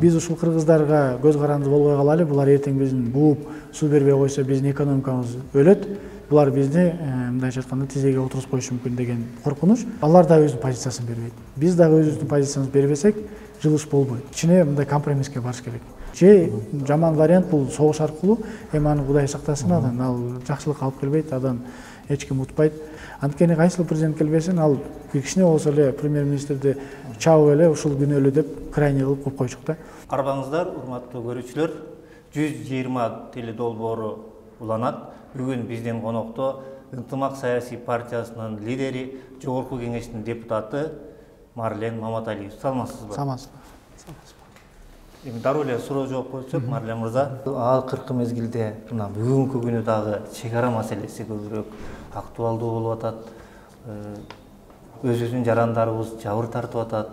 Биз ушул кыргыздарга көз каранды болбой калалы. Булар эртең биздин бууп суу бербей койсо биздин экономикабыз өлөт. Булар бизди мындайча айтканда тизеге отургузуп коюшу мүмкүн деген коркунуч. Алар да өзүнүн позициясын бербейт. Биз дагы өзүбүздүн позициябызды бербесек, жылыш болбойт. Кичине мындай компромисске барыш керек. Же жаман вариант бул согуш аркылуу, эми аны Кудай сактасын, ал жакшылыкка алып келбейт, адан эч ким утпайт. Анткени кайсыл президент келбесин, ал кичине болсо эле премьер-министрди чабып эле ушул күнөөлүү деп крайне кылып коюп койчук да. Арбаңыздар, урматтуу көрүүчүлөр, 120 теле долбоору уланат. Бүгүн биздин конокто Ынтымак саясий партиясынын лидери, Жогорку кеңештин депутаты Марлен Маматалиев. Саламатсызбы? Саламатсызбы. Эми дароо эле суроо жооп койсок, Марлен мырза, акыркы мезгилде мына бүгүнкү күнү дагы чек ара маселеси көбүрөөк актуалдуу болуп атат. Өзүбүздүн жарандарыбыз жабыр тартып атат.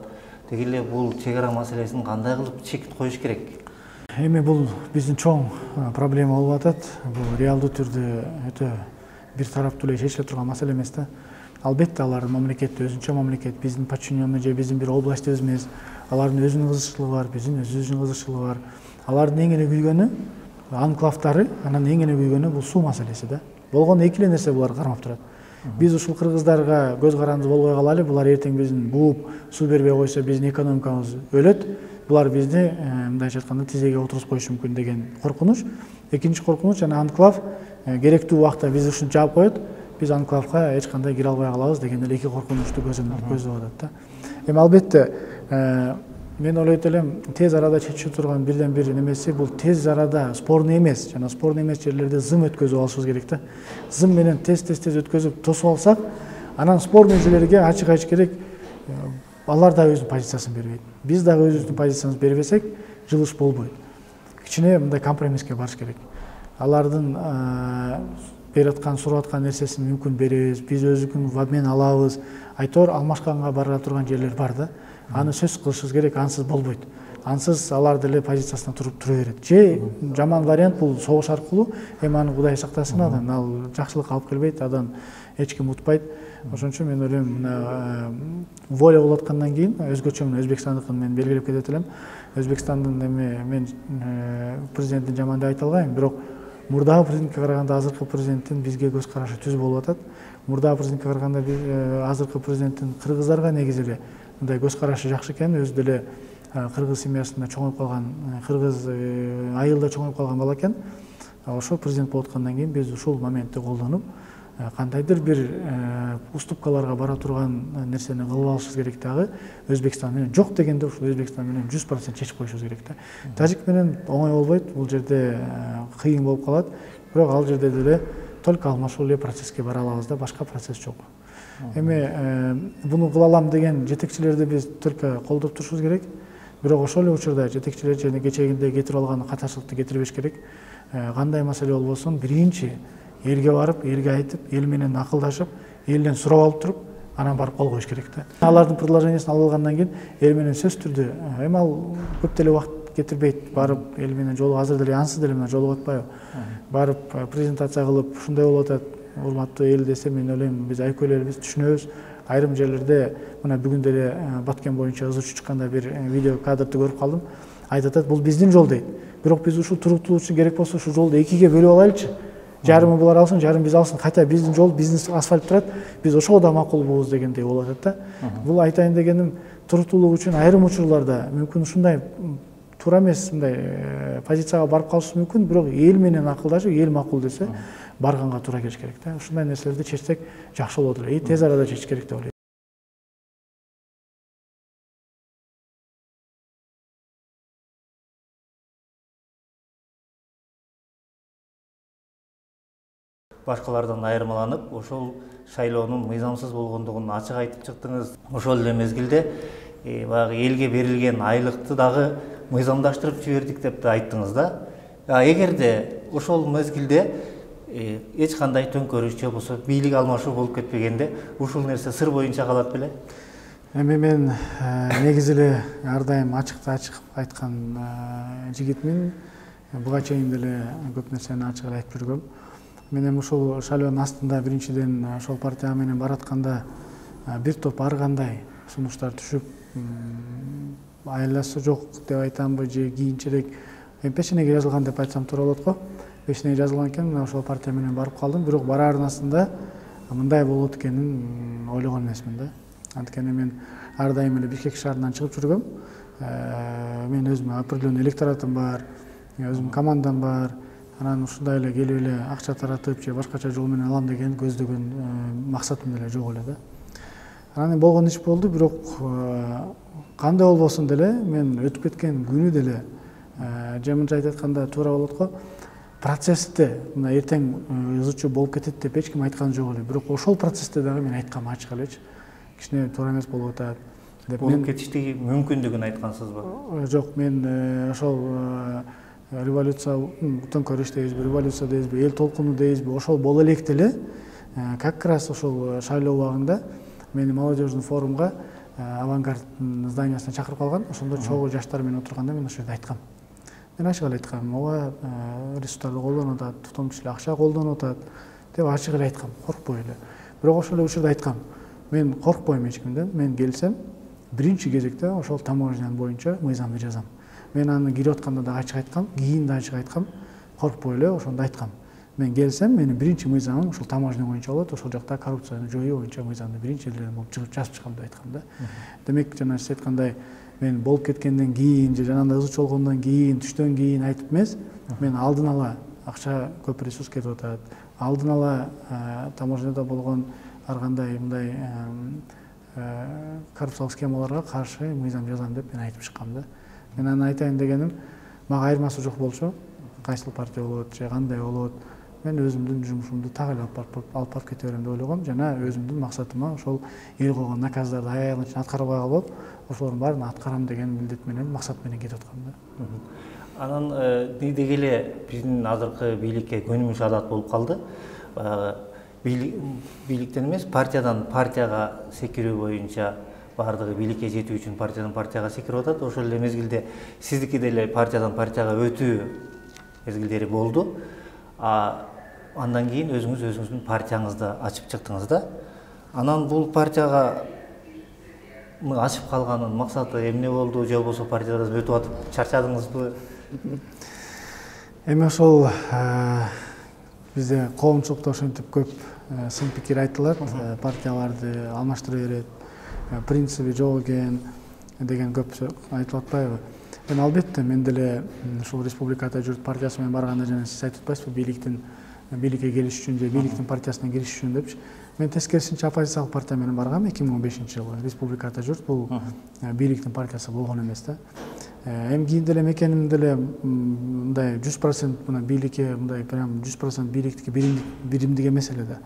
Деги эле бул чек ара маселесин кандай кылып чек коюш керек? Эми бул биздин чоң проблема болуп атат. Бул реалдуу түрдө өтө бир тараптуу эле чечиле турган маселе эмес да. Албетте алар мамлекет өзүнчө мамлекет, биздин подчиненный же биздин бир областыбыз эмес. Алардын өзүнүн кызыкчылыгы бар, биздин өзүбүздүн кызыкчылыгы бар. Алардын эң эле күйгөнү анклавдары, анан эң эле күйгөнү бул суу маселеси да. Болгондо эки эле нерсе булар кармап турат. Биз ушул кыргыздарга көз каранды болбой калалы. Булар эртең биздин бууп суу бербей койсо биздин экономикабыз өлөт. Булар бизди мындайча айтканда тизеге отургузуп коюшу мүмкүн деген коркунуч. Экинчи коркунуч жана анклав керектүү убакта биз ушуну жаап коет. Биз анклавга эч кандай кире албай калабыз деген эле эки коркунучту көздөп атат да. Эми албетте мен ойлойт элем тез арада чечип турган бирден бир немеси бул тез арада спорный эмес, жана спорный эмес жерлерде зым өткөзүп алышыбыз керек да. Зым менен тез өткөзүп тосуп алсак, анан спорный жерлерге ачык керек. Алар да өзүнүн позициясын бербейт. Биз дагы өзүбүздүн позициябызды бербесек, жылыш болбойт. Кичине мындай компромисске барыш керек. Алардын берип аткан, сурап аткан нерсесин мүмкүн беребиз, биз өзүнүн в обмен алабыз. Айтор алмашканга бара турган жерлер бар да. Аны сөз кылышыбыз керек, ансыз болбойт. Ансыз алар деле позициясына тура берет. Же жаман вариант бул согуш аркылуу, эми аны Кудай сактасын, ал жакшылыкка алып келбейт, адан эч ким утпайт. Ошон үчүн мен ойлойм, воля болуп аткандан кийин өзгөчө Өзбекстандыкын мен белгилеп кетет элем. Өзбекстандын мен президентин жаман деп айта албайм, бирок мурдагы президентке караганда азыркы президенттин бизге көз карашы түз болуп атат. Мурдагы президентке караганда азыркы президенттин кыргыздарга негизи эле мындай көз карашы жакшы экен. Өзү деле кыргыз семьясында чоңоюп калган, кыргыз айылда чоңоюп калган бала экен. Ошол президент болуп аткандан кийин биз ушул моментти колдонуп, кандайдыр бир уступкаларга бара турган нерсени кылып алышыбыз керек дагы. Өзбекстан менен жок дегенде ушул Өзбекстан менен 100% чечип коюшубуз керек да. Тажик менен оңой болбойт, бул жерде кыйын болуп калат. Бирок ал жерде деле только алмашуу эле процесске бара алабыз да, башка процесс жок. Эми буну кыла алам деген жетекчилерди биз только колдоп турушубуз керек. Бирок ошол эле учурда жетекчилер жана кечегинде кетирип алган катарчылыкты кетирбеш керек. Кандай маселе болбосун, биринчи элге барып, элге айтып, эл менен акылдашып, элден сурап алып туруп, анан барып кол коюш керек да. Алардын предложениясын алып алгандан кийин эл менен сөз түрдө, эми ал көп деле убакыт кетирбейт, барып эл менен жолугуп, азыр деле ансыз деле менен жолугуп атпайбы? Барып презентация кылып, ушундай болуп атат, урматтуу эл десе, мен ойлойм, биз айкөл элбиз, түшүнөбүз. Айрым жерлерде мына бүгүн деле Баткен боюнча ыз учуп чыкканда бир видео кадрды көрүп калдым. Айтып атат, бул биздин жол дейт. Бирок биз ушул туруктуулук үчүн керек болсо ушул жолду экиге бөлүп алайлычы. Жарымы булар алсын, жарым биз алсын. Кайта биздин жол, биздин асфальт турат. Биз ошого да макулбуз дегендей болуп атат да. Бул айтайын дегеним, туруктуулук үчүн айрым учурларда мүмкүн ушундай туура эмес мындай позицияга барып калышы мүмкүн, бирок эл менен акылдашып, эл макул десе, барганга туура келиш керек да. Ушундай нерселерди чечсек жакшы болот эле. Тез арада чечиш керек деп ойлойм. Башкалардан айырмаланып, ошол шайлоонун мыйзамсыз болгондугун ачык айтып чыктыңыз. Ошол эле мезгилде баягы элге берилген айлыкты дагы мыйзамдаштырып жибердик деп да айттыңыз да. Эгерде ошол мезгилде эч кандай төңкөрүш же болбосо бийлик алмашуу болуп кетпегенде, ушул нерсе сыр боюнча калат беле? Эми мен негизи эле ар дайым ачыкты ачык айткан жигитмин. Буга чейин деле көп нерсени ачык эле айтып жүргөм. Мен эми ушул шайлоонун астында биринчиден ошол партия менен баратканда бир топ ар кандай сунуштар түшүп, айласы жок деп айтамбы же кийинчерээк пешенеге жазылган деп айтсам туура болот го. Пешенеге жазылган экен, мына ошол партия менен барып калдым, бирок бараардын астында мындай болот экенин ойлогон эмесмин да. Анткени мен ар дайым эле Бишкек шаарынан чыгып жүргөм. Мен өзүмө определенный электоратым бар, өзүмдүн командам бар. Анан ушундай эле келип эле акча таратып же башкача жол менен алам деген көздөгөн максатым деле жок эле да. Анан болгон иш болду, бирок кандай болбосун деле мен өтүп кеткен күнү деле же мынча айтканда туура болот го. Процессте мына эртең ызычуу болуп кетет деп эч ким айткан жок эле. Бирок ошол процессте дагы мен айткам ачык элечи. Кичине туура эмес болуп атат деп болуп кетиштиги мүмкүндүгүн айткансызбы? Жок, мен ошол революция төңкөрүш дейбизби, революция дейбизби, эл толкуну дейбизби, ошол боло элек деле как раз ошол шайлоо убагында мени молодежный форумга авангарддын зданиясына чакырып калган. Ошондо чогуу жаштар менен отурганда мен ошол жерде айткам. Мен ачык эле айткам, ооба ресурстарды колдонуп атат, в том числе акча колдонуп атат деп ачык эле айткам, коркпой эле. Бирок ошол эле учурда айткам, мен коркпойм эч кимден, мен келсем биринчи кезекте ошол таможня боюнча мыйзамды жазам. Мен аны кирип атканда да ачык айткам, кийин да ачык айткам, коркпой эле ошондо айткам. Мен келсем, менин биринчи мыйзамым ошол таможня боюнча болот, ошол жакта коррупцияны жоюу боюнча мыйзамды биринчи элден болуп жазып чыгам деп айткам да. Демек, жана сиз айткандай, мен болуп кеткенден кийин же жанагындай ызычуу болгондон кийин, түштөн кийин айтып эмес, мен алдын ала акча көп ресурс кетип атат, алдын ала таможняда болгон ар кандай мындай коррупциялык схемаларга каршы мыйзам жазам деп мен айтып чыккам да. Мен аны айтайын дегеним, мага айырмасы жок болчу, кайсыл партия болот же кандай болот, мен өзүмдүн жумушумду так эле алып барып кете берем деп ойлогом. Жана өзүмдүн максатыма ошол эл койгон наказдарды аягына чейин аткарбай калып, ошолордун баарын аткарам деген милдет менен, максат менен кетип аткам да. Анан деги эле биздин азыркы бийликке көнүмүш адат болуп калды. Бийликтен эмес, партиядан партияга секирүү боюнча баардыгы бийликке жетүү үчүн партиядан партияга секирип атат. Ошол эле мезгилде сиздики деле партиядан партияга өтүү мезгилдери болду. Андан кийин өзүңүздүн партияңызды ачып чыктыңыз да. Анан бул партияга ачып калганын максаты эмне болду? Же болбосо партиядан өтүп атып чарчадыңызбы? Эми ошол бизде коомчулукта ошентип көп сын пикир айтылат, партияларды алмаштыра берет, принциби жок экен деген көп айтылып атпайбы? Албетте мен деле ушул республикада жүрүп партиясы менен барганда жана сиз айтып атпайсызбы, бийликке келиш үчүн же бийликтин партиясына кириш үчүн депчи. Мен тескерисинче оппозициялык партия менен баргам 2015-жылы. Республикада жүрүп, бул бийликтин партиясы болгон эмес да. Эми кийин деле мекеним деле мындай 100% мына бийликке мындай прям 100% бийликтики биримдик эмес эле да.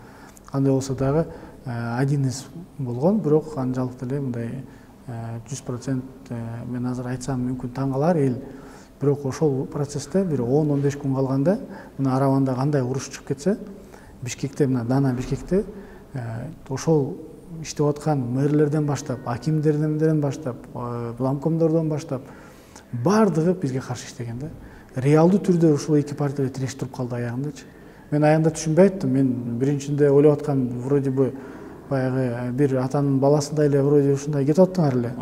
Кандай болсо дагы один из болгон, бирок анчалык деле мындай 100% мен азыр айтсам мүмкүн таң калар эл. Бирок ошол процессте бир 10-15 күн калганда мына Араванда кандай уруш чыгып кетсе, Бишкекте мына Дана Бишкекте ошол иштеп аткан мэрлерден баштап, акимдерден баштап, бламкомдордон баштап баардыгы бизге каршы иштеген да. Реалдуу түрдө ушул эки партия тирешип туруп калды аягындачы. Мен аягында түшүнбөй аттым. Мен биринчинде ойлоп аткам, вроде бы баягы бир атанын баласындай эле вроде ушундай кетип аттыңар эле.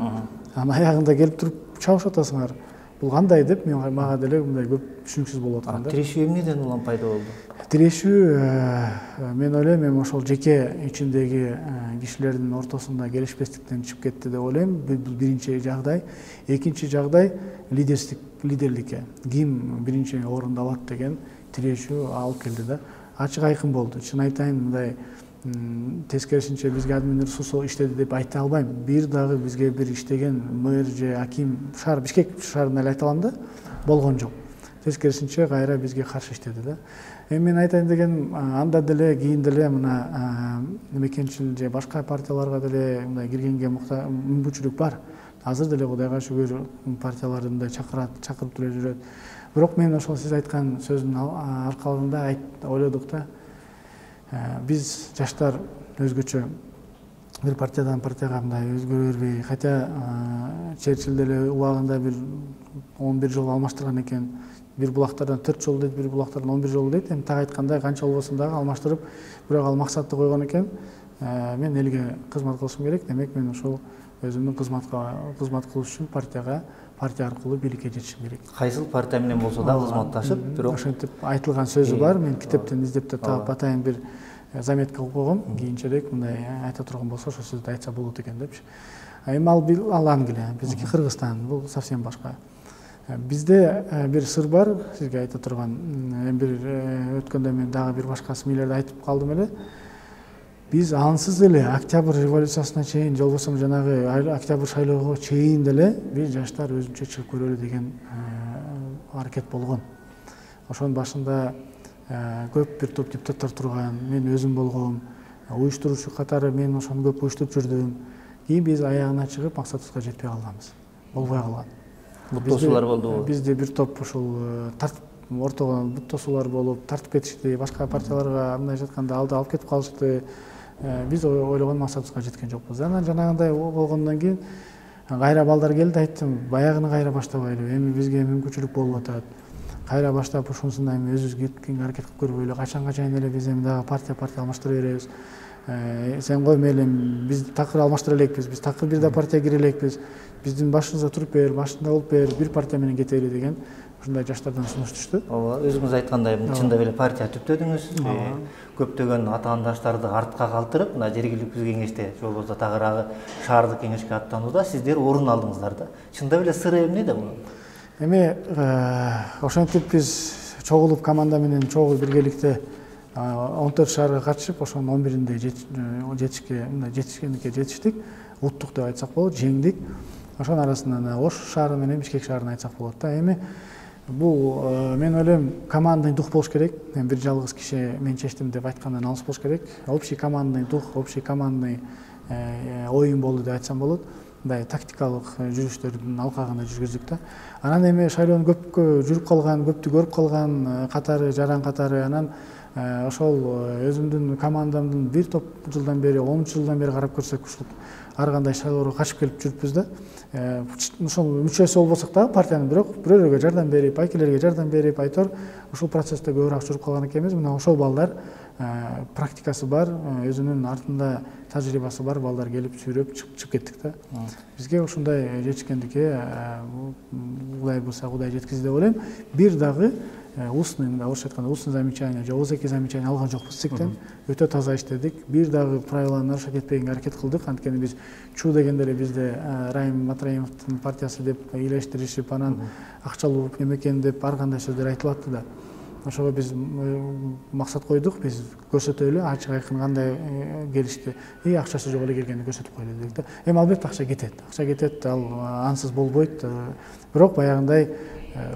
Анан аягында келип туруп чабышып атасыңар. Бул кандай деп мага деле мындай көп түшүнүксүз болуп аткан да. Тирешүү эмнеден улам пайда болду? Тирешүү мен ойлойм, эми ошол жеке ичиндеги кишилердин ортосунда келишпестиктен чыгып кетти деп ойлойм. Бул биринчи жагдай. Экинчи жагдай лидерликке. Ким биринчи орунду алат деген тирешүү алып келди да. Ачык айкын болду. Чын айтайын, мындай тескерисинче бизге админ ресурс иштеди деп айта албайм. Бир дагы бизге бир иштеген мэр же аким шаар Бишкек шаарында эле айта алам да, болгон жок. Тескерисинче кайра бизге каршы иштеди да. Эми мен айтайын деген, анда деле кийин деле мына мекенчил же башка партияларга деле мындай киргенге мүмкүнчүлүк бар. Азыр деле Кудайга шүгүр партияларды мындай чакырып деле жүрөт. Бирок мен ошол сиз айткан сөздүн аркалыгында ойлодук да. Биз жаштар өзгөчө бир партиядан партияга мындай өзгөрө бербей, хотя Черчилль деле убагында бир 11 жолу алмаштырган экен. Бир булактардан 4 жолу дейт, бир булактардан 11 жолу дейт. Эми так айтканда канча болбосун дагы алмаштырып, бирок ал максатты койгон экен. Мен элге кызмат кылышым керек. Демек мен ошол өзүмдүн кызмат кылыш үчүн партия аркылуу бийликке жетишим керек. Кайсыл партия менен болсо да кызматташып, бирок ошентип айтылган сөзү бар. Мен китептен издеп да таап атайын бир заметка кылып койгом. Кийинчерээк мындай айта турган болсо ошол сөздү айтса болот экен депчи. Эми ал Англия, биздики Кыргызстан, бул совсем башка. Бизде бир сыр бар, сизге айта турган. Эми бир өткөндө мен дагы бир башка смилерде айтып калдым эле. Биз ансыз эле Октябрь революциясына чейин, болбосо жанагы Октябрь шайлоого чейин деле биз жаштар өзүнчө чыгып көрөлү деген аракет болгон. Ошонун башында көп бир топ депутаттар турган, мен өзүм болгом, уюштуруучу катары мен ошону көп уюштуруп жүрдүм. Кийин биз аягына чыгып максатыбызга жетпей калганбыз. Болбой калган. Буттосуулар болдубу? Бизде бир топ ушул ортого буттосуулар болуп, тартып кетишти, башка партияларга мындай жатканда алып кетип калышты. Биз ойлогон максатыбызга жеткен жокпуз. Анан жанагындай болгондон кийин кайра балдар келди, айттым, баягыны кайра баштабайлы, эми бизге мүмкүнчүлүк болуп атат. Кайра баштап ушунусун эми өзүбүз кеткенге аракет кылып көрбөйлү, качанга чейин эле биз эми дагы партия алмаштыра беребиз. Сен кой мейли, биз такыр алмаштыра элекпиз, биз такыр бир да партия кире элекпиз. Биздин башыбызда туруп бер, башында болуп бер, бир партия менен кетели деген ушундай жаштардан сунуш түштү. Ооба, өзүңүз айткандай, чындап эле партия түптөдүңүз. Көптөгөн атаандаштарды артка калтырып, мына жергиликтүү кеңеште, же болбосо тагыраагы шаардык кеңешке аттанууда сиздер орун алдыңыздар да. Чындап эле сыры эмнеде бунун? Эми ошентип биз чогулуп команда менен чогуу биргеликте 14 шаарга катышып, ошонун 11-inde жетиштик. Уттук деп айтсак болот, жеңдик. Ошонун арасынан Ош шаары менен Бишкек шаарын айтсак болот да. Эми бул мен ойлойм, командный дух болуш керек. Мен бир жалгыз киши мен чечтим деп айткандан алыс болуш керек. Общий командный дух, общий командный оюн болду деп айтсам болот. Мындай тактикалык жүрүштөрдүн алкагында жүргүздүк да. Анан эми шайлоонун көпкө жүрүп калган, көптү көрүп калган катары, жаран катары, анан ошол өзүмдүн командамдын бир топ жылдан бери, 10 жылдан бери карап көрсөк, ушул ар кандай шайлоого качып келип жүрүппүз да. Ошол мүчөсү болбосок дагы партиянын, бирок бирөөлөргө жардам берип, айкелерге жардам берип, айтор ушул процессте көбүрөөк жүрүп калган экенбиз. Мына ошол балдар практикасы бар, өзүнүн артында тажрыйбасы бар балдар келип сүйрөп чыгып кеттик да. Бизге ушундай жетишкендикке Кудай буйрса Кудай жеткизди деп ойлойм. Бир дагы устный, орусча айтканда устный замечание, же ооз-эки замечание алган жокпуз ЦИКтен. Өтө таза иштедик. Бир дагы правиланы нарушать этпегенге аракет кылдык. Анткени биз чуу дегенде эле бизде Райым Матраимовдун партиясы деп ыйлаштырышып, анан акчалуу эмекен деп ар кандай сөздөр айтылып атты да. Ошого биз максат койдук, биз көрсөтөлү, ачык айкын кандай келишти. Акчасы жок эле келгенди көрсөтүп коелу дедик да. Эми албетте акча кетет, ал ансыз болбойт. Бирок баягындай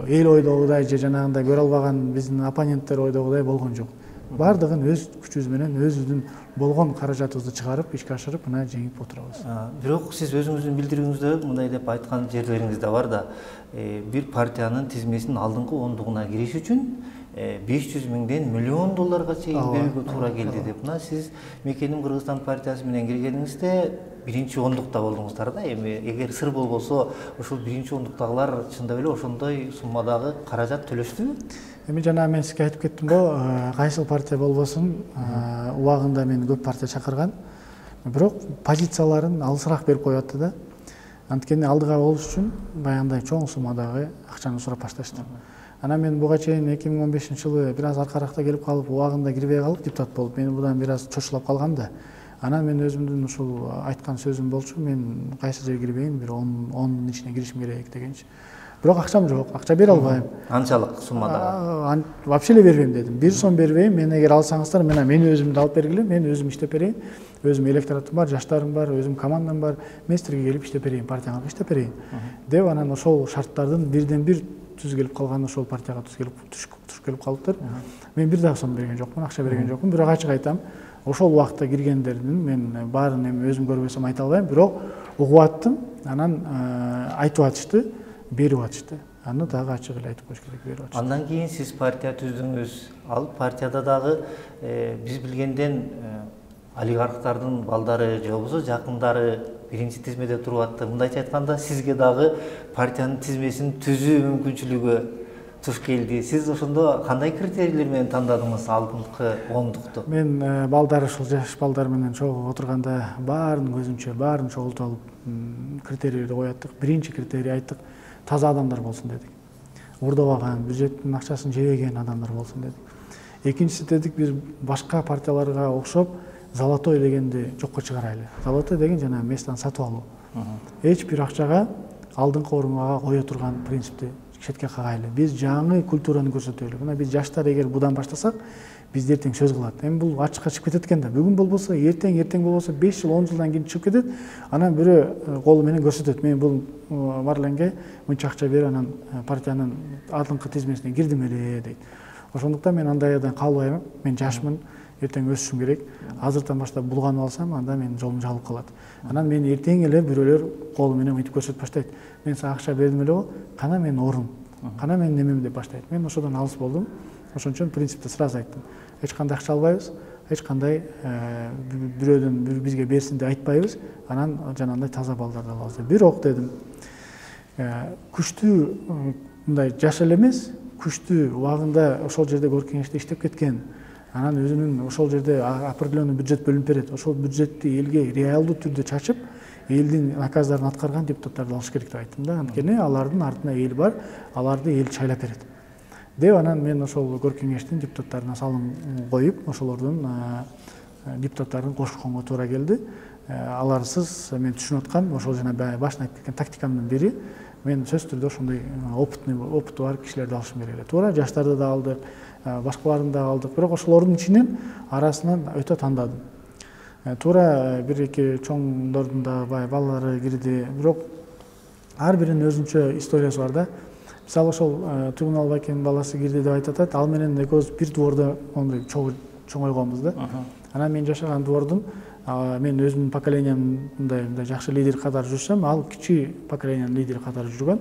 эл ойдогудай же жанагындай көрө албаган биздин оппоненттер ойдогудай болгон жок. Бардыгын өз күчүбүз менен, өзүбүздүн болгон каражатыбызды чыгарып, ишке ашырып, мына жеңип отурабыз. Бирок сиз өзүңүздүн билдирүүңүздө мындай деп айткан жерлериңиз да бар да, бир партиянын тизмесинин алдыңкы ондугуна кириш үчүн 500 миңден $1 миллионга чейин берүүгө туура келди деп. Мына сиз Мекеним Кыргызстан партиясы менен киргениңизде биринчи ондукта болдуңуздар да. Эми эгер сыр болбосо, ушул биринчи ондуктагылар чындап эле ошондой суммадагы каражат төлөштүбү? Эми жана мен сизге айтып кеттим го, кайсыл партия болбосун, убагында мен көп партия чакырган. Бирок позицияларын алысыраак берип коюп атты да. Анткени алдыга болуш үчүн баягындай чоң суммадагы акчаны сурап башташты. Анан мен буга чейин 2015-жылы бир аз аркаракта келип калып, убагында кирбей калып депутат болуп, мен будан бир аз чочулап калгам да. Анан мен өзүмдүн ушул айткан сөзүм болчу, мен кайсы жерге кирбейин, бир 10 ичине киришим керек дегенчи. Бирок акчам жок, акча бере албайм. Анчалык суммада? Вообще эле бербейм дедим. 1 сом бербейм. Мен эгер алсаңыздар, мен өзүмдү алып бергиле, мен өзүм иштеп берейин. Өзүм электоратым бар, жаштарым бар, өзүм командам бар. Мен силерге келип иштеп берейин, партияңа иштеп берейин. Деп анан ошол шарттардын бирден бир түз келип калган, ошол партияга түшүп келип калыптыр. Мен бир дагы сом берген жокмун, акча берген жокмун. Бирок ачык айтам, ошол убакта киргендердин мен баарын эми өзүм көрбөсөм айта албайм, бирок угуп аттым. Анан айтып атышты, берип атышты. Аны дагы ачык эле айтып коюш керек, берип атышты. Андан кийин сиз партия түздүңүз. Ал партияда дагы биз билгенден олигархтардын балдары же болбосо жакындары биринчи тизмеде туруп атты. Мындайча айтканда, сизге дагы партиянын тизмесин түзүү мүмкүнчүлүгү туш келди. Сиз ошондо кандай критерийлер менен тандадыңыз алдыңкы ондукту? Мен балдар, ушул жаш балдар менен чогуу отурганда баарын көзүмчө, баарын чогултуп алып, критерийлерди кояттык. Биринчи критерий айттык, таза адамдар болсун дедик. Урдабаган, бюджеттин акчасын жебеген адамдар болсун дедик. Экинчиси дедик, биз башка партияларга окшоп золотой дегенди жокко чыгарайлы. Золотой деген жана местен сатып алуу. Эч бир акчага алдыңкы орунга кое турган принципти четке кагайлы. Биз жаңы культураны көрсөтөлү. Мына биз жаштар эгер будан баштасак, биз эртең сөз кылат. Эми бул ачыкка чыгып кетет экен да. Бүгүн болбосо, эртең болбосо 5 жыл, 10 жылдан кийин чыгып кетет. Анан бирөө колу менен көрсөтөт. Мен бул Марленге мынча акча берип, анан партиянын алдыңкы тизмесине кирдим эле дейт. Ошондуктан мен андайдан калбайм. Мен жашмын, эртең өсүшүм керек. Азыртан баштап булганып алсам, анда менин жолум жабылып калат. Анан мен эртең эле бирөөлөр колу менен мынтип көрсөтүп баштайт. Мен сага акча бердим эле го, кана менин ордум, кана менин немем деп баштайт. Мен ошодон алыс болдум. Ошон үчүн принципти сразу айттым. Эч кандай акча албайбыз, эч кандай бирөөдөн бизге берсин деп айтпайбыз. Анан жанагындай таза балдарды алабыз. Бирок дедим, күчтүү мындай жаш эле эмес, күчтүү убагында ошол жерде Көрк кеңеште иштеп кеткен, анан өзүнүн ошол жерде определенный бюджет бөлүнүп берет. Ошол бюджетти элге реалдуу түрдө чачып, элдин наказдарын аткарган депутаттарды алыш керек деп айттым да. Анткени алардын артында эл бар, аларды эл чайлап берет. Деп анан мен ошол Көрк кеңештин депутаттарына салым коюп, ошолордун депутаттарын кошконго туура келди. Аларсыз мен түшүнүп аткам, ошол жана башында айтып кеткен тактикамдын бири, мен сөзсүз түрдө ошондой опыты бар кишилерди алышым керек эле. Туура жаштарды да алдык, башкаларын да алдык, бирок ошолордун ичинен арасынан өтө тандадым. Туура бир-эки чоңдордун да балалары кирди, бирок ар биринин өзүнчө историясы бар да. Мисалы ошол Тугун Албакенин баласы кирди деп айтып атат, ал менен экөөбүз бир двордо чоңойгонбуз да. Анан мен жашаган двордун мен өзүмдүн поколениямда жакшы лидер катары жүрсөм, ал кичи поколениянын лидери катары жүргөн.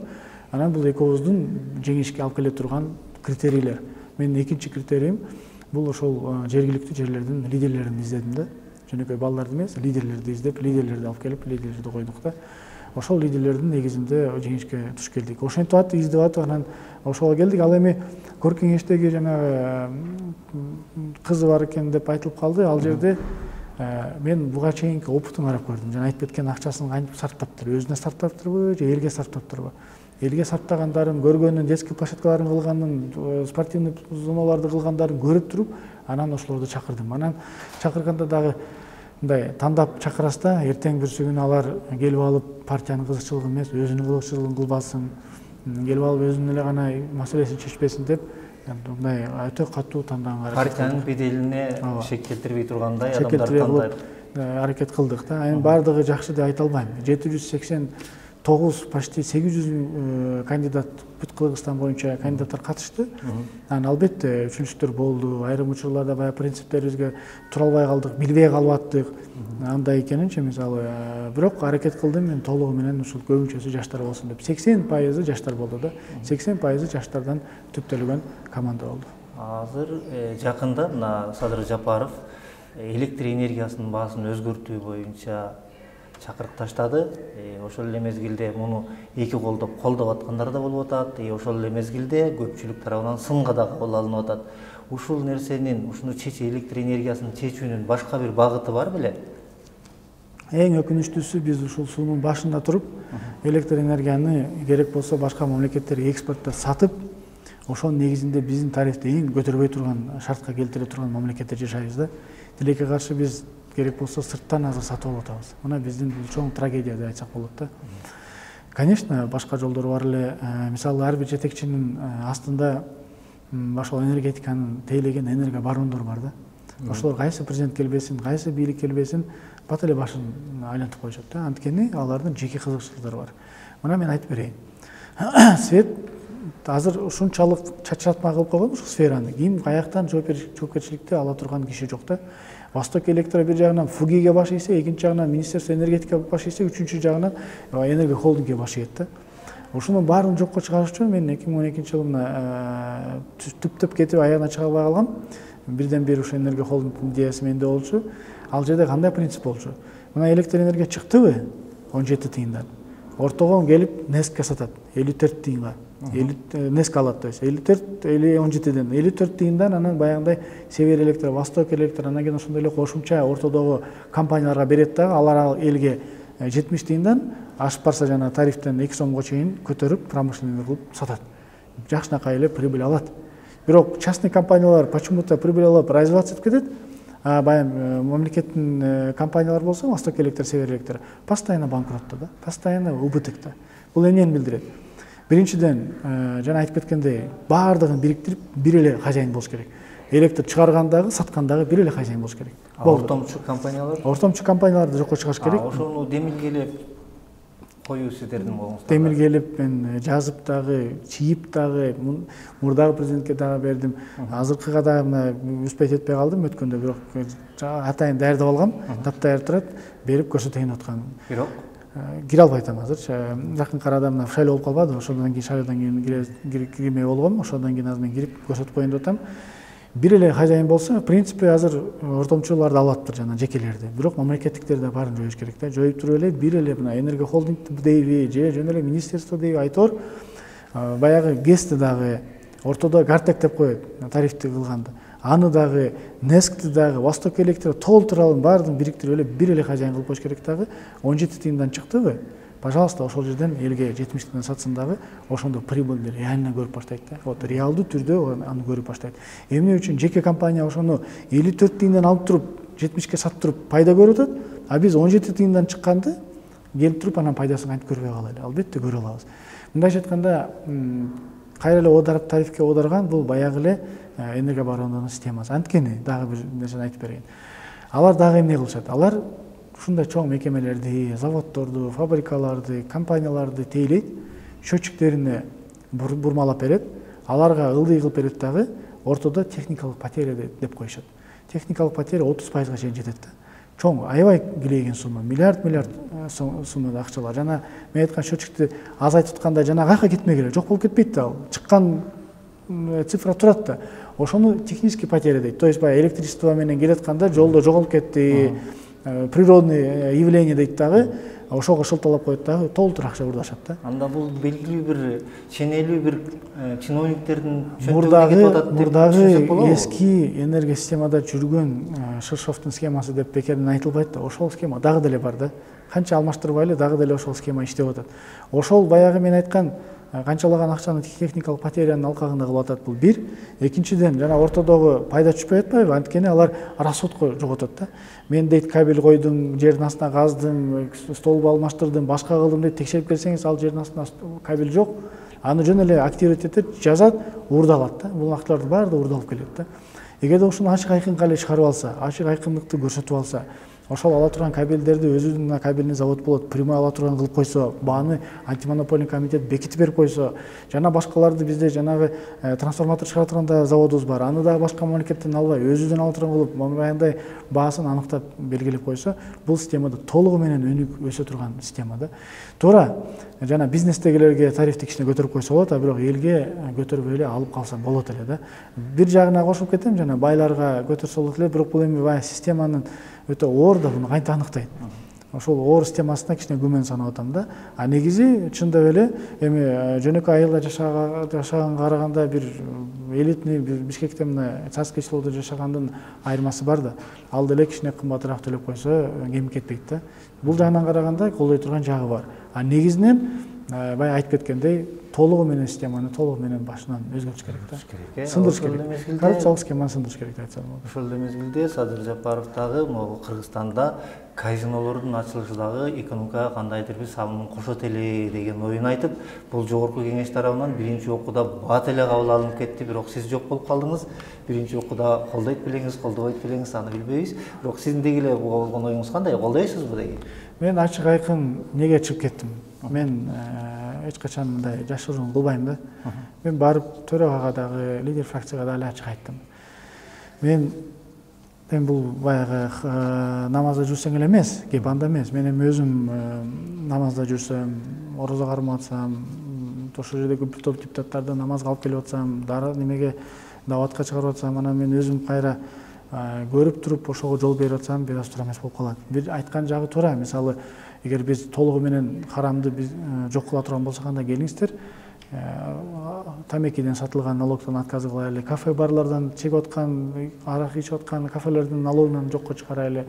Анан бул экөөбүздүн жеңишке алып келе турган критерийлер. Менин экинчи критериим бул ошол жергиликтүү жерлердин лидерлерин издедим да. Жөнөкөй балдарды эмес, лидерлерди издеп, лидерлерди алып келип, лидерлерди койдук да. Ошол лидерлердин негизинде жеңишке туш келдик. Ошентип атып, издеп атып, анан ошого келдик. Ал эми Көрк кеңештеги жанагы кызы бар экен деп айтылып калды. Ал жерде мен буга чейинки опытын карап көрдүм. Жана айтып кеткен акчасын кантип сарптаптыр, өзүнө сарптаптырбы же элге сарптаптырбы? Элге сарптагандарын көргөнүн, детский площадкаларын кылганын, спортивный зоналарды кылгандарын көрүп туруп, анан ошолорду чакырдым. Анан чакырганда дагы мындай тандап чакырасыз да, эртең бүрсү күнү алар келип алып партиянын кызыкчылыгын эмес, өзүнүн кызыкчылыгын кылбасын, келип алып өзүнүн эле гана маселесин чечпесин деп, мындай өтө катуу тандаган партиянын беделине шек келтирбей тургандай адамдарды тандайт аракет кылдык да. Эми баардыгы жакшы деп айта албайм. 789 почти 800 кандидат бүт Кыргызстан боюнча кандидаттар катышты. Анан албетте үчүнчүлүктөр болду. Айрым учурларда баягы принциптерибизге тура албай калдык, билбей калып аттык. Андай экенинчи мисалы, бирок аракет кылдым мен толугу менен ушул көбүнчөсү жаштар болсун деп. 80% жаштар болду да. 80% жаштардан түптөлгөн команда болду. Азыр жакында мына Садыр Жапаров электр энергиясынын баасын өзгөртүү боюнча чакырык таштады. Ошол эле мезгилде муну эки колдоп аткандар да болуп атат. Ошол эле мезгилде көпчүлүк тарабынан сынга да кабыл алынып атат. Ушул нерсенин, ушуну электр энергиясын чечүүнүн башка бир багыты бар беле? Эң өкүнүчтүүсү, биз ушул суунун башында туруп, электр энергияны керек болсо башка мамлекеттерге экспорттоп сатып, ошонун негизинде биздин тарифти эң көтөрбөй турган шартка келтире турган мамлекетте жашайбыз да. Тилекке каршы биз керек болсо сырттан азыр сатып алып атабыз. Мына биздин бул чоң трагедия деп айтсак болот да. Конечно, башка жолдор бар эле. Мисалы, ар бир жетекчинин астында ошол энергетиканын тейлеген энерго барондор бар да. Ошолор кайсы президент келбесин, кайсы бийлик келбесин, бат эле башын айлантып коюшат да. Анткени алардын жеке кызыкчылыктары бар. Мына мен айтып берейин. Свет азыр ушунчалык чачыратма кылып койгон ушул сфераны. Ким каяктан жоопкерчиликти ала турган киши жок да. Восток Электро бир жагынан ФУГИге баш ийсе, экинчи жагынан Министерство энергетика баш ийсе, үчүнчү жагынан Энерго холдингге баш ийет да. Ушунун баарын жокко чыгарыш үчүн мен 2012-жылы түптөп кетип аягына чыга албай калгам. Бирден бир ушул Энерго холдингдин идеясы менде болчу. Ал жерде кандай принцип болчу? Мына электр энергия чыктыбы 17 тыйындан. Ортого келип Нескке сатат 54 тыйынга. Неск алат, то есть 54 или 17ден 54 тыйындан, анан баягындай Север Электро, Восток Электро, анан кийин ошондой эле кошумча ортодогу компанияларга берет да, алар элге 70 тыйындан ашып барса жана тарифтен 2 сомго чейин көтөрүп промышленный кылып сатат. Жакшынакай эле прибыль алат. Бирок частный компаниялар почему-то прибыль алып развиваться этип кетет. А баягы мамлекеттин компаниялар болсо, Восток Электр, Север Электр постоянно банкротто да, постоянно убытокто. Бул эмнени билдирет? Биринчиден, жана айтып кеткендей, баардыгын бириктирип бир эле хозяин болуш керек. Электр чыгаргандагы, саткандагы бир эле хозяин болуш керек. Ортомчу компаниялар? Ортомчу компанияларды жокко чыгарыш керек. Ошону демилгелеп коюу сиздердин болгоңуздар. Демилгелеп мен жазып дагы, чийип дагы, мурдагы президентке дагы бердим. Азыркыга дагы мына үспөй этпей калдым өткөндө, бирок атайын даярдап алгам, таптайыр турат, берип көрсөтөйүн аткан. Бирок кире албай атам азыр. Жакынкы арада мына шайлоо болуп калбады, ошондон кийин шайлоодон кийин кирмей болгом, ошондон кийин азыр мен кирип көрсөтүп коеюн деп атам. Бир эле хозяин болсо, в принципе, азыр ортомчуларды алаттыр жана жекелерди. Бирок мамлекеттиктерди баарын жоюш керек да. Жоюп туруп эле бир эле мына энерго холдинг дейби, же жөн эле министерство дейби айтор. Баягы ГЭСти дагы ортодо Гартек деп коет, тарифти кылганды. Аны дагы, Нескти дагы, Восток Электр толтуралын баардыгын бириктирип эле бир эле хозяин кылып коюш керек дагы. 17 тыйындан чыктыбы? Пожалуйста, ошол жерден элге 70 тыйындан сатсын дагы, ошондо прибыль реально көрүп баштайт да. Вот реалдуу түрдө аны көрүп баштайт. Эмне үчүн жеке компания ошону 54 тыйындан алып туруп, 70ке сатып туруп пайда көрүп атат, а биз 17 тыйындан чыкканды келип туруп анан пайдасын кантип көрбөй калайлы? Албетте көрө алабыз. Мындайча айтканда, кайра эле оодарып тарифке оодарган бул баягы эле энерго барондонун системасы. Анткени дагы бир нерсени айтып берейин. Алар дагы эмне кылышат? Алар ушундай чоң мекемелерди, заводдорду, фабрикаларды, компанияларды тейлейт, счетчиктерине бурмалап берет, аларга ылдый кылып берет дагы, ортодо техникалык потеря деп коюшат. Техникалык потеря 30%га чейин жетет да. Чоң, аябай килейген сумма, миллиард суммада акчалар. Жана мен айткан счетчикти азайтып атканда жана каяка кетмей керек, жок болуп кетпейт да, чыккан цифра турат да. Ошону технический потеря дейт. То есть баягы электричество менен келатканда жолдо жоголуп кетти, природный явление дейт дагы, ошого шылталап коет дагы, толтур акча урдашат да. Анда бул белгилүү бир ченелүү бир чиновниктердин чөнтөгүнө кетип атат деп түшүнсөк болобу? Мурдагы эски энерго системада жүргөн Ширшовдун схемасы деп бекерден айтылбайт да, ошол схема дагы деле бар да. Канча алмаштырбайлы дагы деле ошол схема иштеп атат. Ошол баягы мен айткан канчалаган акчаны техникалык потерянын алкагында кылып атат бул бир. Экинчиден, жана ортодогу пайда түшпөй атпайбы? Анткени алар расходко жоготот да. Мен дейт кабель койдум, жердин астына каздым, столб алмаштырдым, башка кылдым дейт, текшерип келсеңиз ал жердин астына кабель жок. Аны жөн эле активировать этет, жазат, урдалат да. Бул акчалардын баары урдалып келет да. Эгерде ушуну ачык айкын эле чыгарып алса, ачык айкындыкты көрсөтүп алса, ошол ала турган кабелдерди өзүнүн кабельный завод болот, прямой ала турган кылып койсо, бааны антимонопольный комитет бекитип берип койсо, жана башкаларды бизде жанагы трансформатор чыгара турган заводубуз бар, аны дагы башка мамлекеттен албай, өзүдөн ала турган кылып, баягындай баасын аныктап белгилеп койсо, бул системада толугу менен өнүк өсө турган система да. Туура, жана бизнестегилерге тарифти кичине көтөрүп койсо болот, а бирок элге көтөрбөй эле алып калса болот эле да. Бир жагына кошуп кетем, жана байларга көтөрсө болот эле, бирок бул эми баягы системанын өтө оор да, буну кантип аныктайт? Ошол оор системасына кичине күмөн санап атам да. А негизи чындап эле эми жөнөкөй айылда жашаганга караганда бир элитный бир Бишкекте мына царский селодо жашагандын айырмасы бар да. Ал деле кичине кымбатыраак төлөп койсо кемип кетпейт да. Бул жагынан караганда колдой турган жагы бар. А негизинен баягы айтып кеткендей, толугу менен системаны толугу менен башынан өзгөртүш керек да. Сындырыш керек. Коррупциялык схеманы сындырыш керек деп айтсам болот. Ошол эле мезгилде Садыр Жапаров дагы могу Кыргызстанда казинолордун ачылышы дагы экономикага кандайдыр бир салымын кошот эле деген оюн айтып, бул жогорку кеңеш тарабынан биринчи окууда бат эле кабыл алынып кетти, бирок сиз жок болуп калдыңыз. Биринчи окууда колдойт белеңиз, колдобойт белеңиз, аны билбейбиз. Бирок сиздин деги эле буга болгон оюңуз кандай? Колдойсузбу деги? Мен ачык айкын неге чыгып кеттим? Мен эч качан мындай жашыруун кылбайм да. Мен барып төрагага дагы, лидер фракцияга дагы ачык айттым. Мен бул баягы намазда жүрсөң эле эмес, кеп анда эмес. Мен эми өзүм намазда жүрсөм, орозо кармап атсам, ошол жердеги бир топ депутаттарды намазга алып келип атсам, немеге даватка чыгарып атсам, анан мен өзүм кайра көрүп туруп ошого жол берип атсам, бир аз туура эмес болуп калат. Бир айткан жагы туура. Мисалы, эгер биз толугу менен харамды биз жок кыла турган болсок, анда келиңиздер, тамекиден сатылган налогдон отказы кылайлы, кафе барлардан чегип аткан, арак ичип аткан кафелердин налогун жокко чыгарайлы.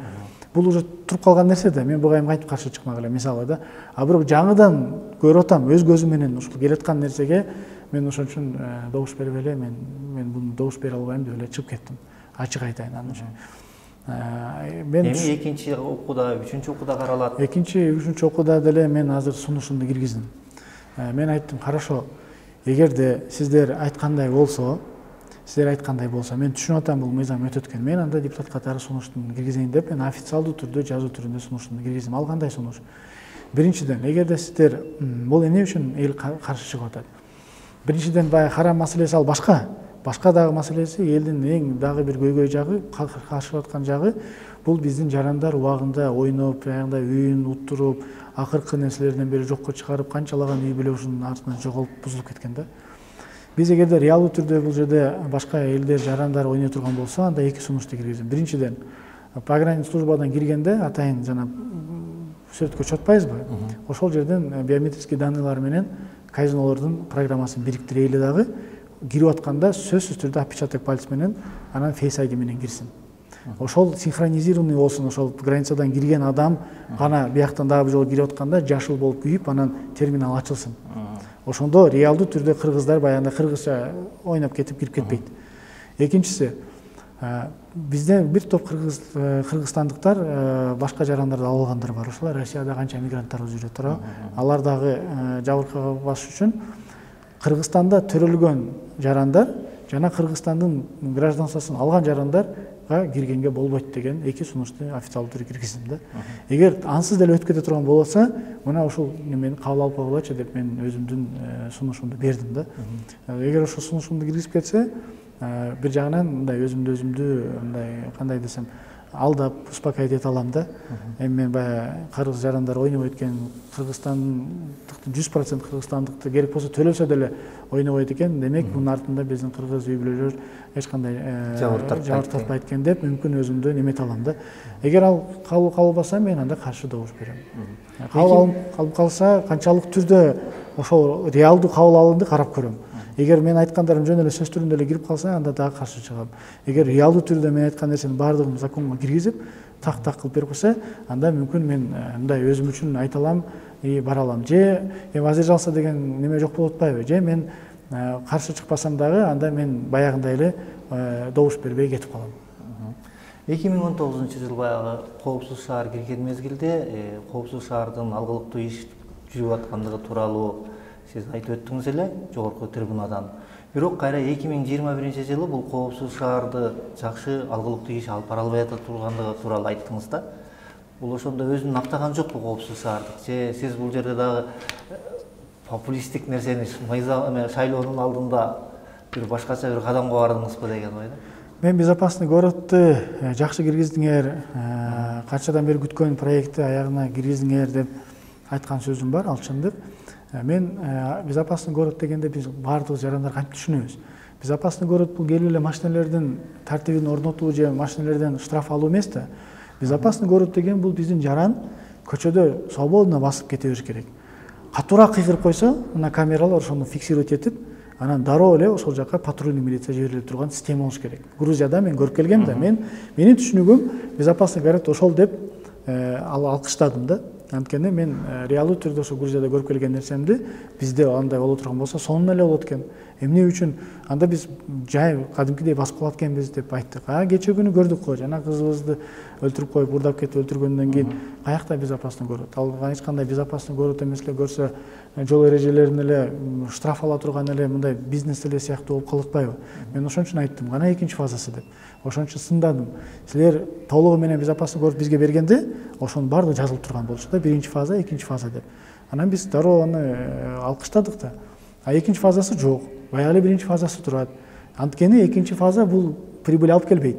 Бул уже туруп калган нерсе да, мен буга эми кайтып каршы чыкмак элем мисалы да. А бирок жаңыдан көрүп атам, өз көзүм менен ушул келаткан нерсеге мен ошон үчүн добуш берип эле мен буну добуш бере албайм деп эле чыгып кеттим. Ачык айтайын анын үчүн. Эми экинчи окууда, үчүнчү окууда каралат. Экинчи, үчүнчү окууда деле мен азыр сунушумду киргиздим. Мен айттым, хорошо, эгерде сиздер айткандай болсо, мен түшүнүп атам бул мыйзам өтөт экен. Мен анда депутат катары сунуштумду киргизейин деп, мен официалдуу түрдө, жазуу түрүндө сунуштумду киргиздим. Ал кандай сунуш? Биринчиден, эгерде сиздер бул эмне үчүн эл каршы чыгып атат? Биринчиден, баягы харам маселеси ал башка дагы маселеси, элдин эң дагы бир көйгөй жагы, каршылап аткан жагы, бул биздин жарандар убагында ойноп, аягында үйүн уттуруп, акыркы нерселерден бери жокко чыгарып, канчалаган үй бүлө ушунун артынан жоголуп, бузулуп кеткен да. Биз эгерде реалдуу түрдө бул жерде башка элдер, жарандар ойной турган болсо, анда эки сунушту киргизем. Биринчиден, пограничный службадан киргенде атайын жана сүрөткө чотпайбызбы? Ошол жерден биометрический данныйлар менен казинолордун программасын бириктирели дагы, кирип атканда сөзсүз түрдө отпечаток пальц менен, анан Face ID менен кирсин. Ошол синхронизированный болсун, ошол границадан кирген адам гана бияктан дагы бир жолу кирип атканда жашыл болуп күйүп, анан терминал ачылсын. Ошондо реалдуу түрдө кыргыздар баягында кыргызча ойноп кетип кирип кетпейт. Экинчиси, бизде бир топ кыргызстандыктар башка жарандарды алып алгандар бар. Ошолар Россияда канча мигранттарыбыз жүрөт туурабы. Алар дагы жабыркабаш үчүн Кыргызстанда төрөлгөн жарандар жана Кыргызстандын гражданствосын алган жарандарга киргенге болбойт деген эки сунушту официалдуу түрдө киргиздим да. Эгер ансыз деле өтүп кете турган болса, мына ушул немени кабыл алып койгулачы деп мен өзүмдүн сунушумду бердим да. Эгер ошол сунушумду киргизип кетсе, бир жагынан мындай өзүмдү мындай кандай десем, алдап успокоить эте алам да. Эми мен баягы кыргыз жарандар ойнобойт экен, Кыргызстандыктын 100% кыргызстандыкты керек болсо төлөсө деле ойнобойт экен, демек бунун артында биздин кыргыз үй бүлөлөр эч кандай жабыр тартпайт экен деп мүмкүн өзүмдү немете алам да. Эгер ал кабыл кылбаса, мен анда каршы добуш берем. Кабыл алып калса, канчалык түрдө ошол реалдуу кабыл алынды карап көрөм. Эгер мен айткандарым жөн эле сөз түрүндө эле кирип калса, анда дагы каршы чыгам. Эгер реалдуу түрдө мен айткан нерсенин баардыгын законго киргизип, так кылып берип койсо, анда мүмкүн мен мындай өзүм үчүн айта алам, бара алам. Же воздержался деген неме жок болуп атпайбы? Же мен каршы чыкпасам дагы, анда мен баягындай эле добуш бербей кетип калам. 2019 жыл баягы коопсуз шаар кирген мезгилде, коопсуз шаардын алгылыктуу иш жүрүп аткандыгы тууралуу сиз айтып өттүңүз эле жогорку трибунадан. Бирок кайра 2021 жылы бул коопсуз шаарды жакшы алгылыктуу иш алып бара албай тургандыгы тууралуу айттыңыз да. Бул ошондо өзүн актаган жокпу коопсуз шаардык? Же сиз бул жерде дагы популисттик нерсени шайлоонун алдында бир башкача бир кадамга бардыңызбы деген ойдо? Мен безопасный городду жакшы киргиздиңер, канчадан бери күткөн проектти аягына киргиздиңер деп айткан сөзүм бар, ал чындык. Мен безопасный город дегенде биз баардык жарандар кантип түшүнөбүз? Безопасный город бул келип эле машиналердин тартибин орнотуу же машиналерден штраф алуу эмес да. Безопасный город деген бул биздин жаран көчөдө свободно басып кете бериш керек. Катуураак кыйгырып койсо, мына камералар ошону фиксировать этип, анан дароо эле ошол жака патрульный милиция жиберилип турган система болуш керек. Грузияда мен көрүп келгем да, менин түшүнүгүм безопасный город ошол деп алкыштадым да. Анткени мен реалдуу түрдө ошо Грузияда көрүп келген нерсемди бизде андай боло турган болсо, сонун эле болот экен. Эмне үчүн анда биз жай кадимкидей басып калат экенбиз деп айттык. Кечээ күнү көрдүк го, жана кызыбызды өлтүрүп коюп, урдап кетип өлтүргөндөн кийин каякта безопасный город? Ал эч кандай безопасный город эмес эле, көрсө жол эрежелерин эле штраф ала турган эле мындай бизнес эле сыяктуу болуп калып атпайбы? Мен ошон үчүн айттым, кана экинчи фазасы деп. Ошон үчүн сындадым. Силер толугу менен безопасный город бизге бергенде, ошонун баардыгы жазылып турган болчу да, биринчи фаза, экинчи фаза деп. Анан биз дароо аны алкыштадык да. А экинчи фазасы жок. Баягы эле биринчи фазасы турат. Анткени экинчи фаза бул прибыль алып келбейт.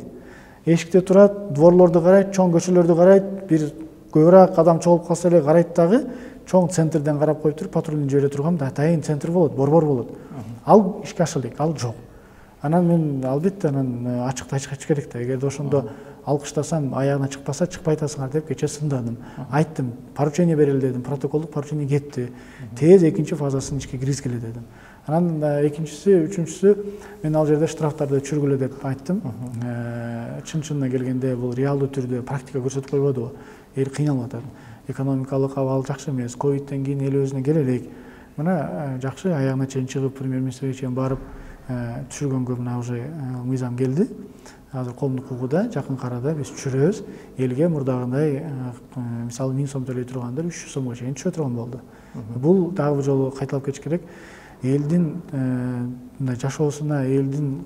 Эшикте турат, дворлорду карайт, чоң көчөлөрдү карайт, бир көбүрөөк адам чогулуп калса эле карайт дагы, чоң центрден карап коюп туруп, патрульный жибере турган да атайын центр болот, борбор болот. Ал ишке ашылык, ал жок. Анан мен албетте анан ачыкты айтыш керек да. Эгерде ошондо алкыштасам, аягына чыкпаса чыкпай атасыңар деп кече сындадым. Айттым, поручение берели дедим, протоколдук поручение кетти. Тез экинчи фазасын ишке киргизгиле дедим. Анан экинчиси, үчүнчүсү мен ал жерде штрафтарды түшүргүлө деп айттым. Чын-чынына келгенде бул реалдуу түрдө практика көрсөтүп койбодубу? Эл кыйналып атат. Экономикалык абал жакшы эмес, ковидтен кийин эл өзүнө келе элек. Мына жакшы аягына чейин чыгып, премьер-министрге чейин барып түшүргөнгө мына уже мыйзам келди. Азыр коомдук укууда жакын арада биз түшүрөбүз. Элге мурдагындай мисалы 1000 сом төлөй тургандар 300 сомго чейин түшө турган болду. Бул дагы бир жолу кайталап кетиш керек. Элдин жашоосуна, элдин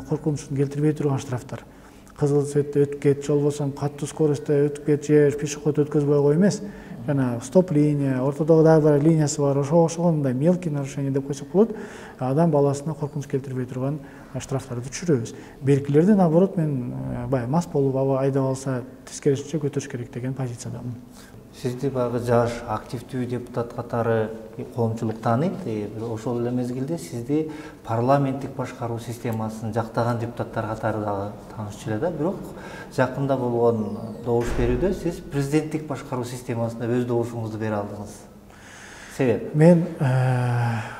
коркунучун келтирбей турган штрафтар. Кызыл цветте өтүп кет, жол болсо катуу скоростьта өтүп кет, же пешеход өткөзбөй кой эмес. Жана стоп линия, ортодогу дагы бир линиясы бар. Ошондой мелкий нарушение деп койсок болот. Адам баласына коркунуч келтирбей турган штрафтарды түшүрөбүз. Беркилерди наоборот мен баягы мас болуп айдап алса тескерисинче көтөрүш керек деген позициядамын. Сизди багы жаш активдүү депутат катары коомчулук тааныйт. Ошол эле мезгилде сизди парламенттик башкаруу системасын жактаган депутаттар катары дагы таанышчу эле да. Бирок жакында болгон добуш берүүдө сиз президенттик башкаруу системасына өз добушуңузду бере алдыңыз. Себеп? Мен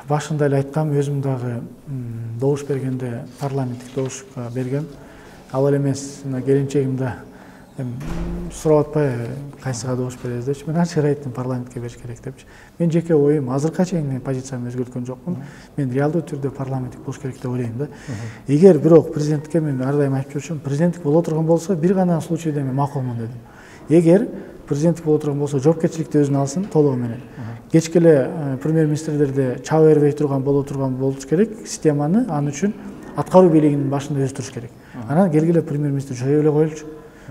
башында эле айткам, өзүм дагы добуш бергенде парламенттик добушка бергем. Ал эле эмес, келинчегим да сурап атпай кайсыга добуш беребиз депчи. Мен ачык айттым, парламентке бериш керек депчи. Мен жеке оюм азыркыга чейин мен позициямды өзгөрткөн жокмун. Мен реалдуу түрдө парламенттик болуш керек деп ойлойм да. Эгер бирок президенттикке мен ар дайым айтып жүрчүмүн, президенттик боло турган болсо бир гана случайда мен макулмун дедим. Эгер президенттик боло турган болсо жоопкерчиликти өзүнө алсын толугу менен. Кечке эле премьер-министрлерди чаба бербей турган болуш керек. Системаны аны үчүн аткаруу бийлигинин башында өзү туруш керек. Анан келгиле премьер-министр жое эле коелучу.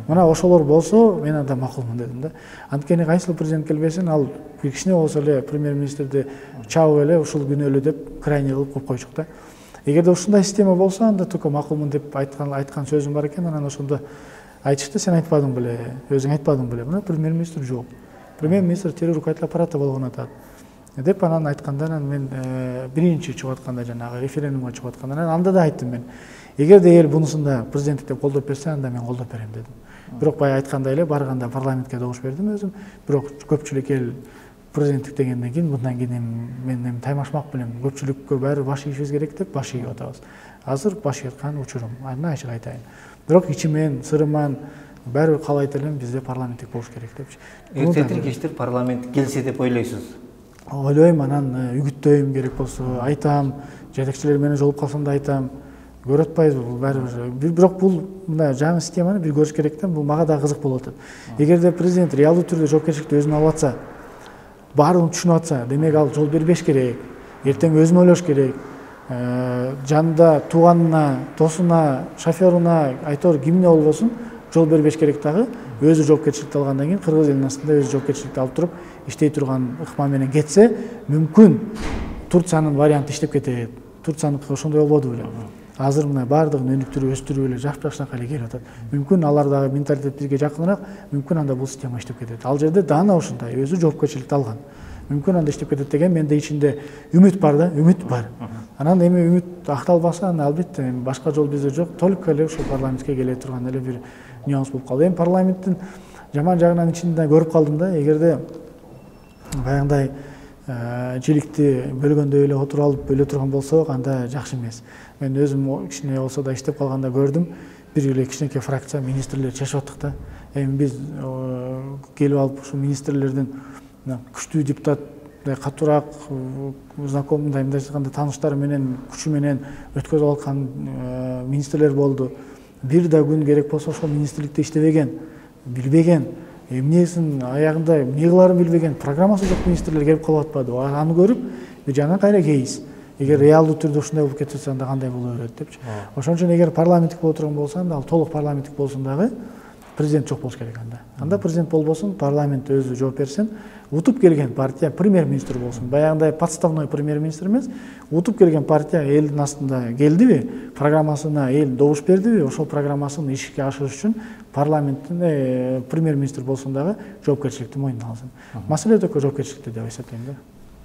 Мына ошолор болсо мен анда макулмун дедим да. Анткени кайсыл президент келбесин, ал кичине болсо эле премьер-министрди чабып эле ушул күнү эле деп крайне кылып коюп койчук да. Эгерде ушундай система болсо, анда только макулмун деп айткан сөзүм бар экен. Анан ошондо айтышты, сен айтпадың беле, өзүң айтпадың беле. Мына премьер-министр жок. Премьер-министр террор руководитель аппарата болгон атат. Деп анан айтканда мен биринчи чыгып атканда жанагы референдумга чыгып атканда анда да айттым мен. Эгерде эл бунусунда президенттикте колдоп берсе, анда мен колдоп берем дедим. Бирок бая айткандай эле барганда парламентке добуш бердим өзүм. Бирок көпчүлүк эл президенттик дегенден кийин мындан кийин мен таймашмак белем. Көпчүлүккө баары баш ийишибиз керек деп баш ийип атабыз. Азыр баш ийаткан учурум. Аны ачык айтайын. Бирок ичимен, сырыман баары каалайт элем бизде парламенттик болуш керек депчи. Эртең кечтир парламент келсе деп ойлойсуз? Ойлойм, анан үгүттөйм, керек болсо айтам, жетекчилер менен жолугуп калсам да айтам. Көрүп атпайбыз бул баары бир. Бирок бул мына жаңы системаны бир көрүш керек да, бул мага да кызык болуп атат. Эгерде президент реалдуу түрдө жоопкерчиликти өзүнө алып атса, баарын түшүнүп атса, демек ал жол бербеш керек. Эртең өзүн ойлош керек. Жанында тууганына, досуна, шоферуна, айтор кимине болбосун жол бербеш керек дагы. Өзү жоопкерчиликти алгандан кийин кыргыз элинин астында өзү жоопкерчиликти алып туруп иштей турган ыкма менен кетсе, мүмкүн Турциянын варианты иштеп кетет. Турцияныкы ошондой болбоду беле. Азыр мына баардыгын өнүктүрүп, өстүрүп эле жакшынакай эле келип атат. Мүмкүн алардагы менталитет бизге жакыныраак, мүмкүн анда бул система иштеп кетет. Ал жерде дана ушундай өзү жоопкерчиликти алган. Мүмкүн анда иштеп кетет деген менде ичинде үмүт бар да, үмүт бар. Анан эми үмүт акталбаса, аны албетте башка жол бизде жок. Только эле ушул парламентке келе турган эле бир нюанс болуп калды. Эми парламенттин жаман жагынан ичинде көрүп калдым да, эгерде баягындай жиликти бөлгөндөй эле отуруп алып бөлө турган болсок, анда жакшы эмес. Мен өзүм кичине болсо да иштеп калганда көрдүм, бир эле кичинекей фракция министрлер чечип аттык да. Эми биз келип алып ушул министрлердин күчтүү депутат, катуураак знакомый, мындай айтканда тааныштары менен, күчү менен өткөзүп алган министрлер болду. Бир да күн керек болсо ошол министрликте иштебеген, билбеген, эмнесин аягында эмне кыларын билбеген, программасы жок министрлер келип калып атпады. Аны көрүп, бир жагынан кайра кейиз. Эгер реалдуу түрдө ушундай болуп кетсе, анда кандай боло берет депчи. Ошон үчүн эгер парламенттик боло турган болсо, анда ал толук парламенттик болсун дагы, президент жок болуш керек анда. Анда президент болбосун, парламент өзү жооп берсин. Утуп келген партия премьер-министр болсун. Баягындай подставной премьер-министр эмес, утуп келген партия элдин астында келдиби, программасына эл добуш бердиби, ошол программасын ишке ашырыш үчүн парламенттин премьер-министр болсун дагы жоопкерчиликти мойнуна алсын. Маселе только жоопкерчиликте деп эсептейм да.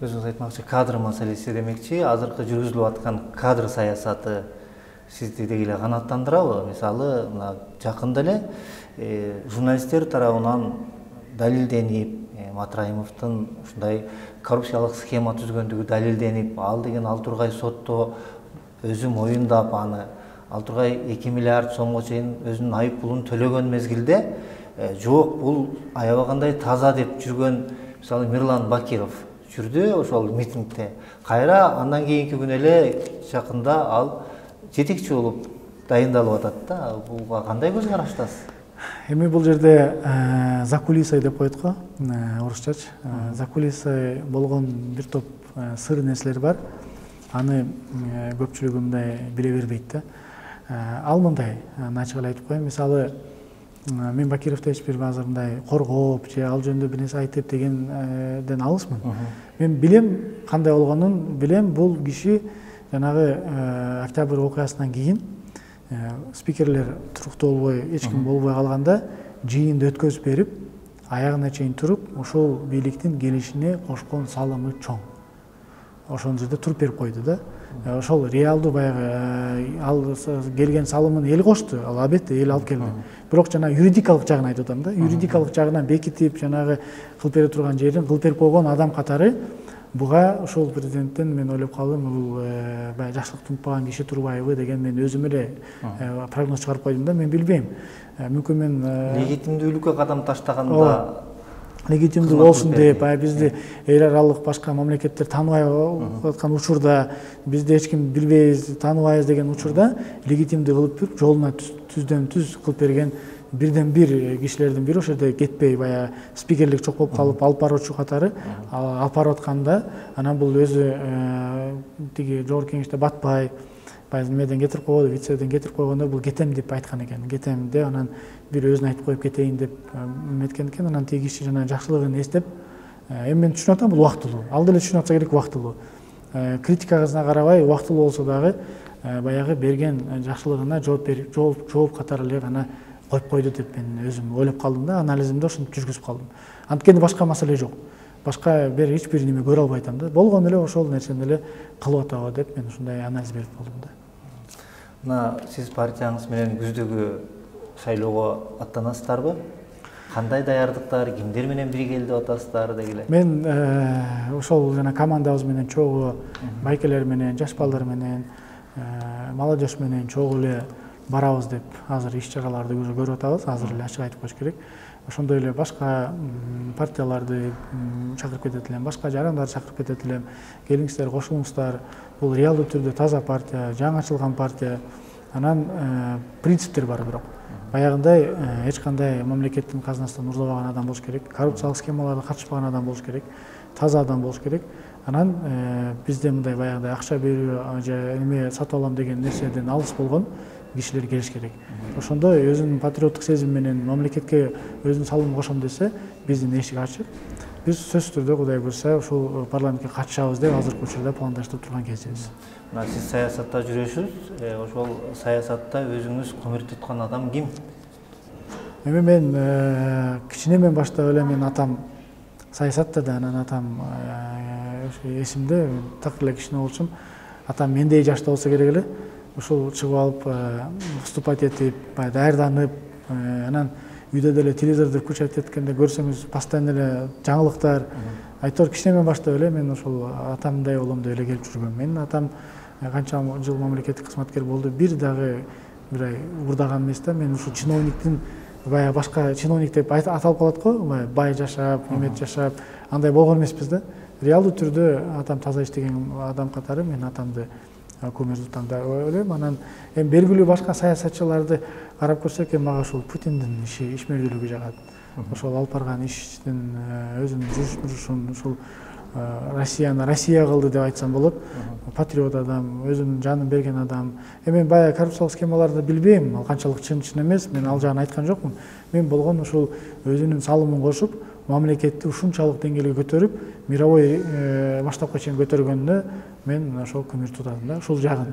Өзүңүз айтмакчы кадр маселеси демекчи, азыркы жүргүзүлүп аткан кадр саясаты сизди деги эле канааттандырабы? Мисалы, мына жакында эле журналисттер тарабынан далилденип, Матраимовдун ушундай коррупциялык схема түзгөндүгү далилденип, ал деген Алтургай сотто өзү моюндап, аны Алтургай 2 миллиард сомго чейин өзүнүн айып пулун төлөгөн мезгилде, жок, бул аябагандай таза деп жүргөн, мисалы, Мирлан Бакиров жүрдү ошол митингде. Кайра андан кийинки күнү эле жакында ал жетекчи болуп дайындалып атат да. Буга кандай көз караштасыз? Эми бул жерде закулисай деп коет го, орусчачы. Закулисай болгон бир топ сыр нерселер бар. Аны көпчүлүгү мындай биле бербейт да. Ал мындай, ачык эле айтып коеюн. Мисалы, мен Бакировду эч бир азыр мындай коргоп же ал жөнүндө бир нерсе айтып дегенден алысмын. Мен билем кандай болгонун, билем бул киши жанагы октябрь окуясынан кийин спикерлер туруктуу болбой, эч ким болбой калганда жыйынды өткөзүп берип, аягына чейин туруп, ошол бийликтин келишине кошкон салымы чоң. Ошол жерде туруп берип койду да. Ошол реалдуу баягы ал келген салымын эл кошту, ал албетте эл алып келди. Бирок жана юридикалык жагын айтып атам да. Юридикалык жагынан бекитип, жанагы кылып бере турган жерин кылып берип койгон адам катары буга ошол президенттен мен ойлоп калдым, бул баягы жакшылыкты унутпаган киши турбайбы деген мен өзүм эле прогноз чыгарып койдум да. Мен билбейм. Мүмкүн мен легитимдүүлүккө кадам таштаганда легитимдүү болсун деп, бизди эл аралык башка мамлекеттер тааныбай аткан учурда, бизди эч ким билбейбиз, тааныбайбыз деген учурда легитимдүү кылып туруп, жолуна түздөн түз кылып берген бирден бир кишилердин бири ошол жерде кетпей, баягы спикерлик чок болуп калып алып баруучу катары алып барып атканда, анан бул өзү тиги жогорку кеңеште батпай, баягы немеден кетирип койгондо, вицеден кетирип койгондо бул кетем деп айткан экен. Кетем деп, анан бир өзүн айтып коюп кетейин деп эметкен экен. Анан тиги киши жана жакшылыгын эстеп, эми мен түшүнүп атам, бул убактылуу. Ал деле түшүнүп атса керек, убактылуу. Критикасына карабай, убактылуу болсо дагы баягы берген жакшылыгына жооп катары эле гана коюп койду деп мен өзүм ойлоп калдым да, анализимди ошентип жүргүзүп калдым. Анткени башка маселе жок. Башка бир эч бир неме көрө албай атам да. Болгон эле ошол нерсени эле кылып атабы деп мен ушундай анализ берип болдум да. Мына сиз партияңыз менен күздөгү шайлоого аттанасыздарбы? Кандай даярдыктар, кимдер менен биргелдеп атасыздар дегиле? Мен ошол жана командабыз менен чогуу байкелер менен, жаш балдар менен, молодежь менен чогуу эле барабыз деп азыр иш-чараларды уже көрүп атабыз. Азыр эле ачык айтып коюш керек. Ошондой эле башка партияларды чакырып кетет элем, башка жарандарды чакырып кетет элем. Келиңиздер, кошулуңуздар. Бул реалдуу түрдө таза партия, жаңы ачылган партия. Анан принциптер бар бирок. Баягындай эч кандай мамлекеттин казынасынан узабаган адам болуш керек, коррупциялык схемаларга катышпаган адам болуш керек, таза адам болуш керек. Анан бизде мындай баягындай акча берүү же эме сатып алам деген нерседен алыс болгон кишилер келиш керек. Ошондо өзүнүн патриоттук сезим менен мамлекетке өзүнүн салымын кошом десе, биздин эшик ачык. Биз сөзсүз түрдө Кудай буйрса ушул парламентке катышабыз деп азыркы учурда пландаштырып турган кезибиз. Мына сиз саясатта жүрөсүз, ошол саясатта өзүңүз көмүр туткан адам ким? Эми мен кичинемен баштап эле мен атам саясатта да, анан атам эсимде, так эле кичине болчумун. Атам мендей жашта болсо керек эле. Ушул чыгып алып, выступать этип, даярданып, анан үйдө деле телевизорду включать эткенде көрсөңүз, постоянно эле жаңылыктар. Айтор кичинемен баштап эле мен ошол атамдай болом деп эле келип жүргөм. Менин атам канча жыл мамлекеттик кызматкер болду. Бир дагы бир урдаган эмес да. Мен ушул чиновниктин баягы башка чиновник деп аталып калат го, бай жашап, эмет жашап, андай болгон эмеспиз да. Реалдуу түрдө атам таза иштеген адам катары мен атамды көмүр тутам деп ойлойм. Анан эми белгилүү башка саясатчыларды карап көрсөк, мага ушул Путиндин ишмердүүлүгү жагат. Ошол алып барган иштин өзүнүн жүрүш-турушун, ушул Россияны Россия кылды деп айтсам болот. Патриот адам, өзүнүн жанын берген адам. Эми баягы коррупциялык схемаларды билбейм, ал канчалык чын эмес, мен ал жагын айткан жокмун. Мен болгон ушул өзүнүн салымын кошуп, мамлекетти ушунчалык деңгээлге көтөрүп, мировой масштабка чейин көтөргөнүнө мен ошол көмүр тутам да. Ушул жагын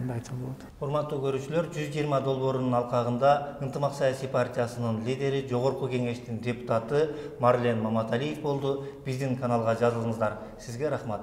да айтсам болот. Урматтуу көрүүчүлөр, 120 долбоорунун алкагында Ынтымак саясий партиясынын лидери, жогорку кеңештин депутаты Марлен Маматалиев болду. Биздин каналга жазылыңыздар. Сизге рахмат.